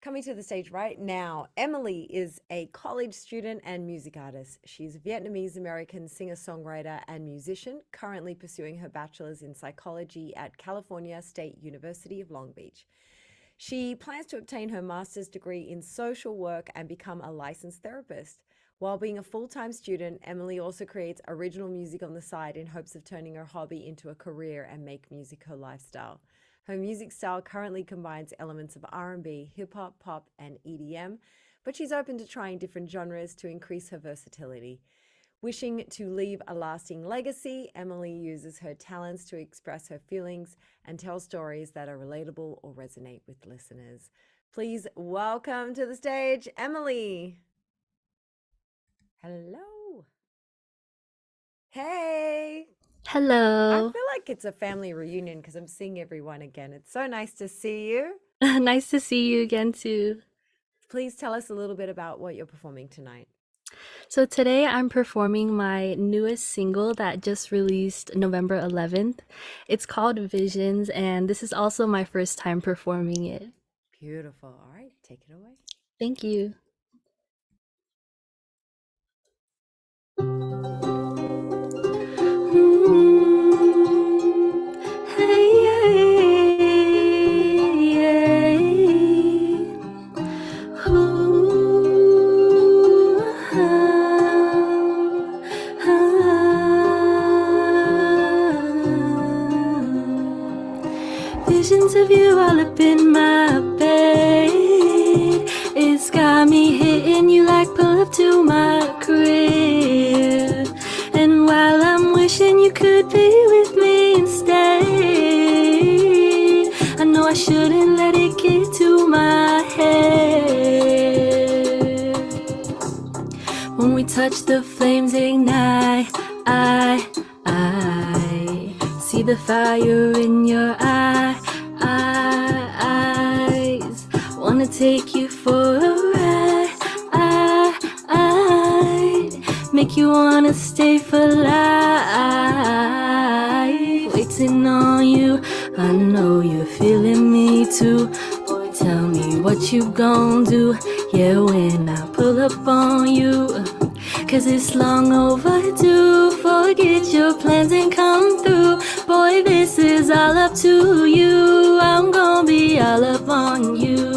Coming to the stage right now, MLE is a college student and music artist. She's a Vietnamese American singer songwriter and musician, currently pursuing her bachelor's in psychology at California State University of Long Beach. She plans to obtain her master's degree in social work and become a licensed therapist. While being a full-time student, Emily also creates original music on the side in hopes of turning her hobby into a career and make music her lifestyle. Her music style currently combines elements of R&B, hip-hop, pop, and EDM, but she's open to trying different genres to increase her versatility. Wishing to leave a lasting legacy, Emily uses her talents to express her feelings and tell stories that are relatable or resonate with listeners. Please welcome to the stage, Emily. Hello. Hey. I Hello. feel like it's a family reunion because I'm seeing everyone again. It's so nice to see you. Nice to see you again too. Please tell us a little bit about what you're performing tonight. So today I'm performing my newest single that just released November 11th. It's called Visions, and this is also my first time performing it. Beautiful. All right, take it away. Thank you. Visions of you all up in my bed. It's got me hitting you like pull up to my crib. And while I'm wishing you could be with me instead, I know I shouldn't let it get to my head. When we touch, the flames ignite. I see the fire in your eyes. Wanna take you for a ride. Make you wanna stay for life. Waiting on you, I know you're feeling me too. Boy, tell me what you gon' do. Yeah, when I pull up on you, 'cause it's long overdue. Forget your plans and come through. Boy, this is all up to you. I'm gonna be all up on you.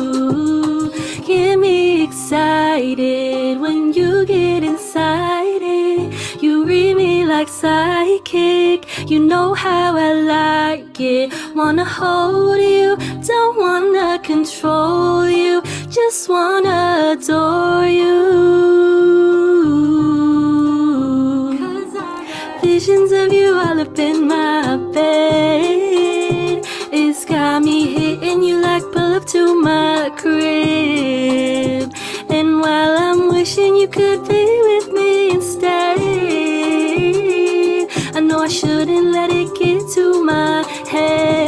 Get me excited when you get inside it. You read me like psychic. You know how I like it. Wanna hold you, don't wanna control you. Just wanna adore you. Visions of you all up in my bed. It's got me hitting you like pull up to my crib. And while I'm wishing you could be with me instead, I know I shouldn't let it get to my head.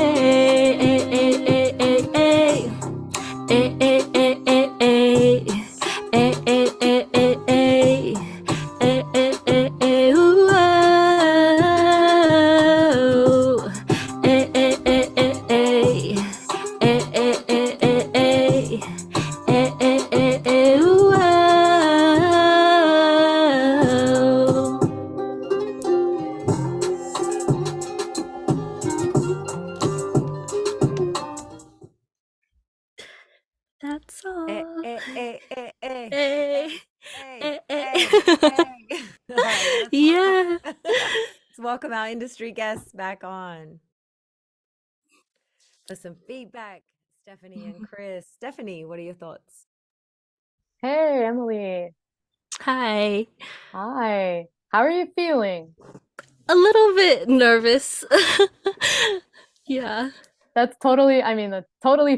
That's all. Hey. Hey, hey, hey. All right, Yeah. let's welcome our industry guests back on for some feedback. Stephanie and Krys. Stephanie, what are your thoughts? Hey, Emily. Hi. Hi. How are you feeling? A little bit nervous. Yeah. That's totally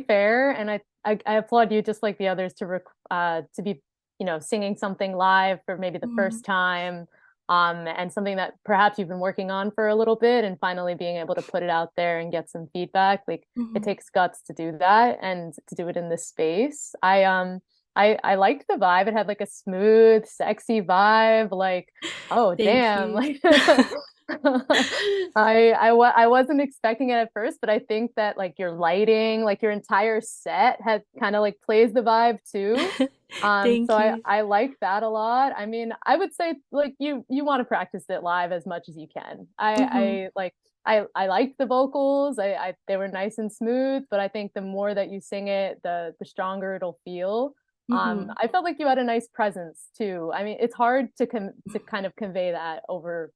fair, and I applaud you just like the others to be, singing something live for maybe the Mhm. first time, and something that perhaps you've been working on for a little bit, and finally being able to put it out there and get some feedback. Like it Mhm. takes guts to do that and to do it in this space. I liked the vibe. It had like a smooth, sexy vibe. Like, oh Thank damn, you. like I wasn't expecting it at first, but I think that like your lighting, like your entire set had kind of like plays the vibe too. So Thank you. I like that a lot. I mean, I would say like you want to practice it live as much as you can. Hmm. I liked the vocals. I they were nice and smooth, but I think the more that you sing it, the stronger it'll feel. Hmm. I felt like you had a nice presence too. I mean, it's hard to kind of convey that over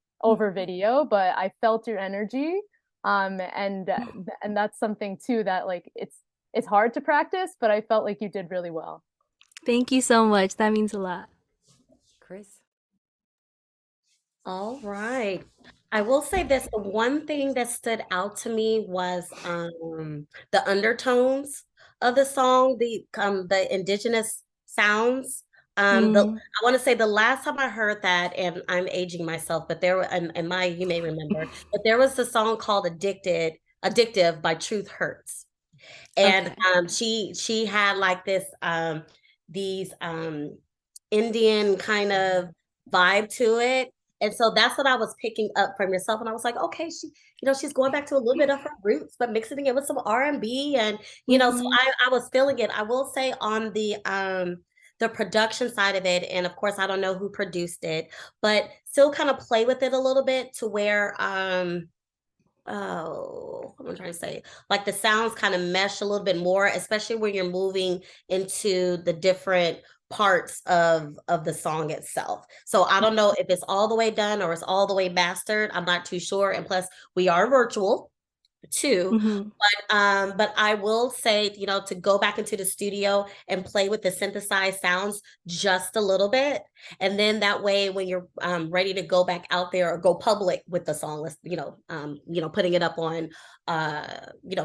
video, but I felt your energy. Um, and and that's something too that like it's hard to practice, but I felt like you did really well. Thank you so much. That means a lot. Krys? All right. I will say this, the one thing that stood out to me was the undertones of the song, the indigenous sounds. Mm, I want to say the last time I heard that, and I'm aging myself, but there were and my you may remember, but there was the song called Addictive by Truth Hurts. And okay. she had like these Indian kind of vibe to it. And so that's what I was picking up from yourself. And I was like, okay, she's going back to a little bit of her roots, but mixing it with some R&B. And, so Hmm. I was feeling it. I will say on the production side of it, and of course I don't know who produced it, but still kind of play with it a little bit to where what I'm trying to say, like the sounds kind of mesh a little bit more, especially when you're moving into the different parts of the song itself. So I don't know if it's all the way done or it's all the way mastered. I'm not too sure. And plus, we are virtual too. Hmm. But I will say, to go back into the studio and play with the synthesized sounds just a little bit. And then that way when you're ready to go back out there or go public with the song, putting it up on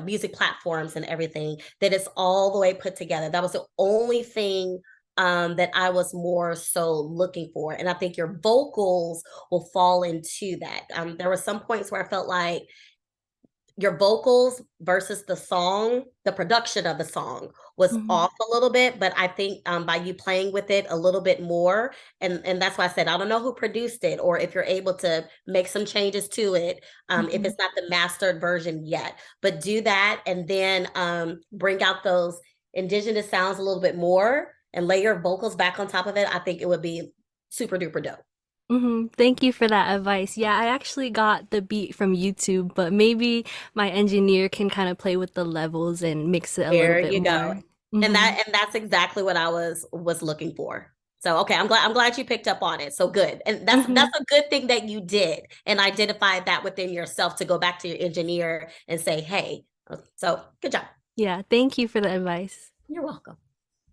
music platforms and everything, that it's all the way put together. That was the only thing that I was more so looking for. And I think your vocals will fall into that. There were some points where I felt like your vocals versus the song, the production of the song was Hmm. off a little bit, but I think by you playing with it a little bit more, and that's why I said I don't know who produced it or if you're able to make some changes to it, if Hmm. it's not the mastered version yet, but do that and then bring out those indigenous sounds a little bit more and lay your vocals back on top of it. I think it would be super duper dope. Hmm. Thank you for that advice. Yeah, I actually got the beat from YouTube, but maybe my engineer can kind of play with the levels and mix it a little There bit you go. more. And Hmm. that's exactly what I was looking for. So okay, I'm glad you picked up on it. So good. And that's Hmm. that's a good thing that you did and identified that within yourself to go back to your engineer and say, "Hey." So, good job. Yeah, thank you for the advice. You're welcome.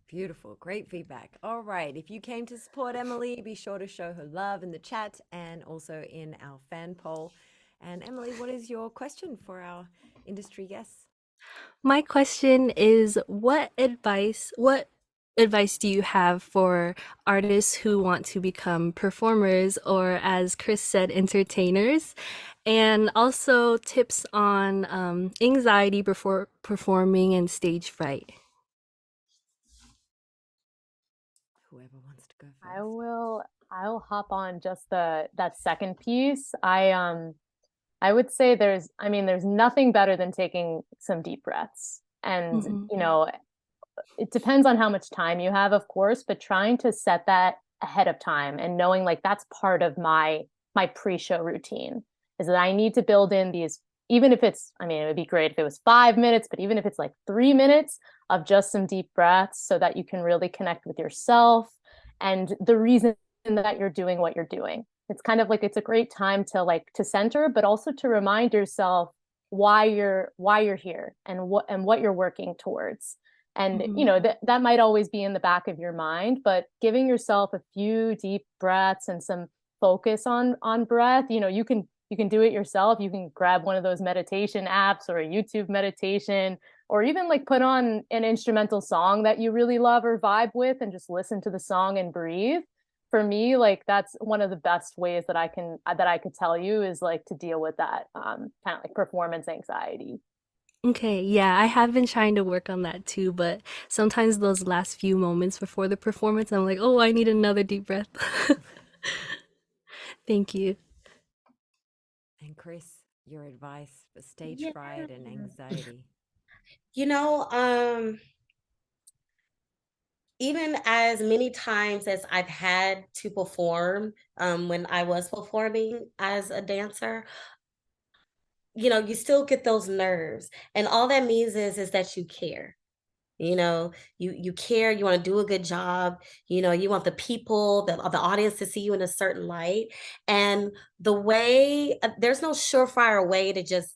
Beautiful. Great feedback. All right. If you came to support Emily, be sure to show her love in the chat and also in our fan poll. And Emily, what is your question for our industry guests? My question is what advice do you have for artists who want to become performers or, as Chris said, entertainers? And also tips on anxiety before performing and stage fright. Whoever wants to go I first. will I'll hop on just the that second piece. I would say there's nothing better than taking some deep breaths. And, Hmm. it depends on how much time you have, of course, but trying to set that ahead of time and knowing like that's part of my pre-show routine is that I need to build in these, even if it's, I mean, it would be great if it was 5 minutes, but even if it's like 3 minutes of just some deep breaths so that you can really connect with yourself and the reason that you're doing what you're doing. It's kind of like it's a great time to center, but also to remind yourself why you're here and what you're working towards. And Hmm. that might always be in the back of your mind, but giving yourself a few deep breaths and some focus on breath, you can do it yourself. You can grab one of those meditation apps or a YouTube meditation, or even like put on an instrumental song that you really love or vibe with and just listen to the song and breathe. For me, like that's one of the best ways that I could tell you is like to deal with that kind of like performance anxiety. Okay, yeah, I have been trying to work on that too, but sometimes those last few moments before the performance, I'm like, oh, I need another deep breath. Thank you. Krys, your advice for stage Yeah. fright and anxiety. You know, even as many times as I've had to perform, when I was performing as a dancer, you still get those nerves. And all that means is that you care. You care, you want to do a good job, you want the people, the audience to see you in a certain light. And there's no surefire way to just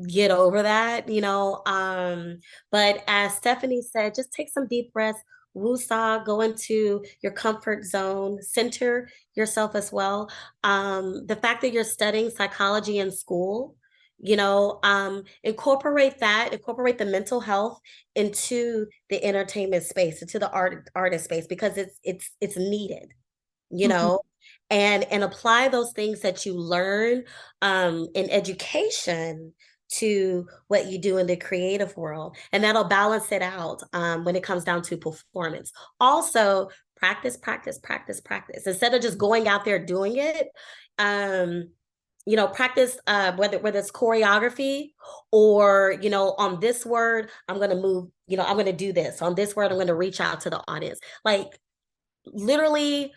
get over that. But as Stephanie said, just take some deep breaths, woosah, go into your comfort zone, center yourself as well. The fact that you're studying psychology in school, incorporate the mental health into the entertainment space, into the artist space, because it's needed, you Mhm. know, and apply those things that you learn in education to what you do in the creative world, and that'll balance it out when it comes down to performance. Also, practice, practice, practice, practice. Instead of just going out there doing it, practice, whether it's choreography, or on this word I'm going to move, I'm going to do this. On this word I'm going to reach out to the audience. Like, literally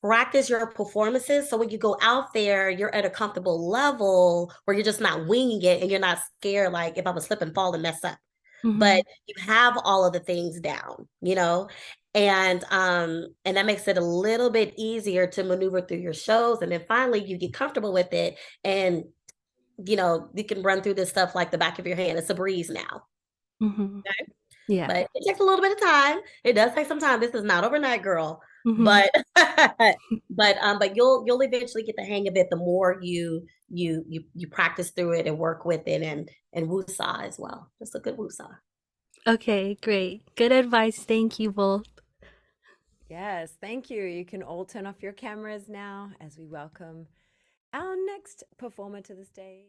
practice your performances, so when you go out there, you're at a comfortable level where you're just not winging it and you're not scared, like, if I would slip and fall and mess up. Mhm. But you have all of the things down. And that makes it a little bit easier to maneuver through your shows. And then finally you get comfortable with it, and you can run through this stuff like the back of your hand. It's a breeze now. Mhm. Okay? Yeah. But it takes a little bit of time. It does take some time. This is not overnight, girl. Mhm. But but you'll eventually get the hang of it the more you practice through it and work with it, and woosah as well. Just a good woosah. Okay, great. Good advice. Thank you both. Yes, thank you. You can all turn off your cameras now as we welcome our next performer to the stage.